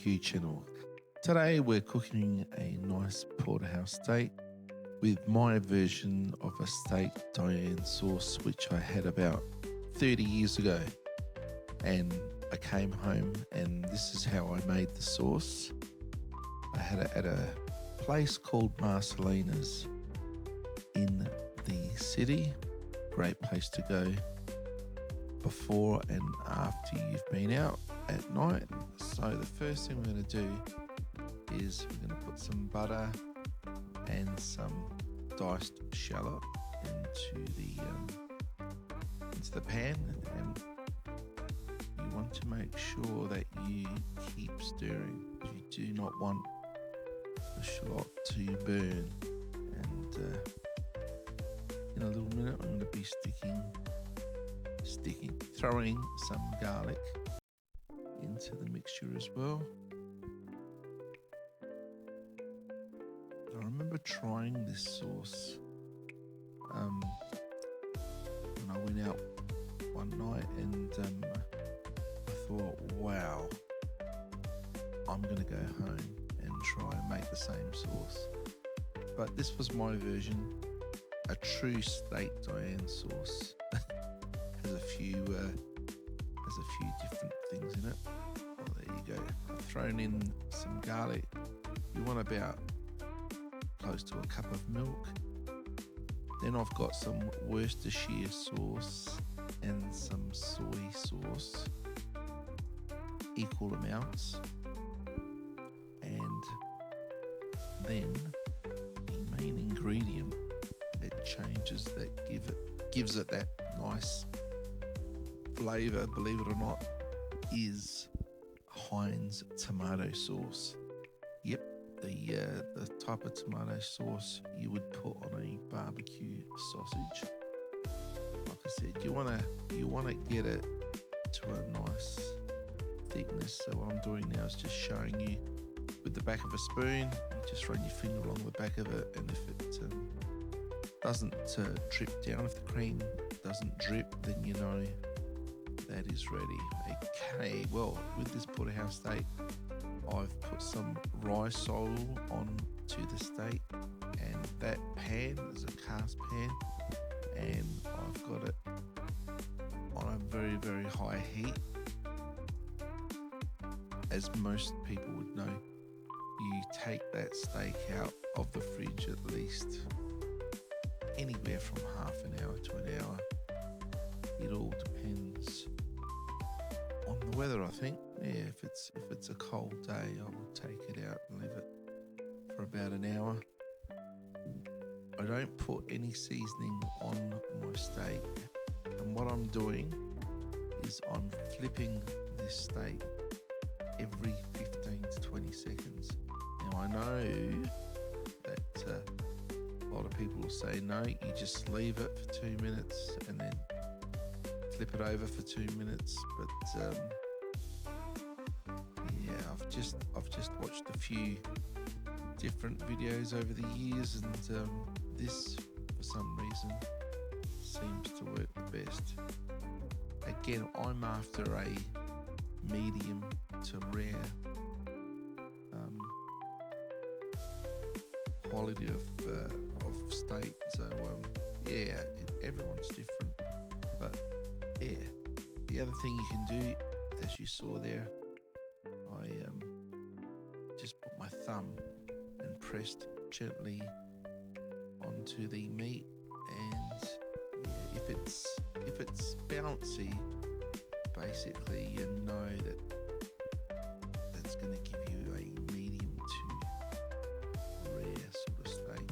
Barbecue channel. Today we're cooking a nice porterhouse steak with my version of a steak Diane sauce, which I had about 30 years ago. And I came home and this is how I made the sauce. I had it at a place called Marcelina's in the city. Great place to go before and after you've been out at night. So the first thing we're going to do is we're going to put some butter and some diced shallot into the pan, and you want to make sure that you keep stirring. You do not want the shallot to burn. And in a little minute I'm going to be throwing some garlic into the mixture as well. I remember trying this sauce when I went out one night, and I thought, wow, I'm gonna go home and try and make the same sauce. But this was my version, a true steak Diane sauce. Has a few different things in it. Well, there you go. I've thrown in some garlic. You want about close to a cup of milk. Then I've got some Worcestershire sauce and some soy sauce, equal amounts. And then the main ingredient that changes, that gives it that nice flavour, believe it or not, is Heinz tomato sauce. Yep, the type of tomato sauce you would put on a barbecue sausage. Like I said, you wanna get it to a nice thickness. So what I'm doing now is just showing you with the back of a spoon. You just run your finger along the back of it, and if it doesn't drip down, if the cream doesn't drip, then you know that is ready. Okay, well, with this porterhouse steak, I've put some Rysol onto the steak, and that pan is a cast pan, and I've got it on a very, very high heat. As most people would know, you take that steak out of the fridge at least anywhere from half an hour to an hour. It all depends on the weather, I think. Yeah, if it's a cold day, I will take it out and leave it for about an hour. I don't put any seasoning on my steak, and what I'm doing is I'm flipping this steak every 15 to 20 seconds. Now I know that a lot of people will say, no, you just leave it for 2 minutes and then flip it over for 2 minutes. But yeah, I've just watched a few different videos over the years, and this, for some reason, seems to work the best. Again, I'm after a medium to rare quality of steak. So yeah, everyone's different, but yeah. The other thing you can do, as you saw there, I just put my thumb and pressed gently onto the meat, and yeah, if it's bouncy, basically you know that's going to give you a medium to rare sort of steak.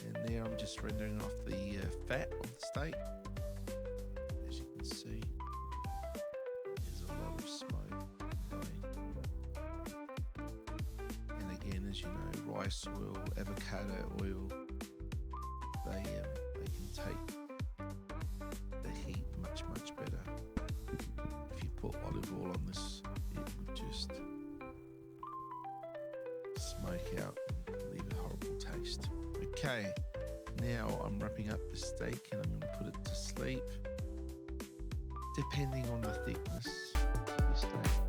And there I'm just rendering off the fat of the steak. As you can see, there's a lot of smoke going. And again, as you know, rice oil, avocado oil, they can take the heat much better. If you put olive oil on this, it would just smoke out and leave a horrible taste. Okay, now I'm wrapping up the steak and I'm going to put it to sleep, depending on the thickness of the steak.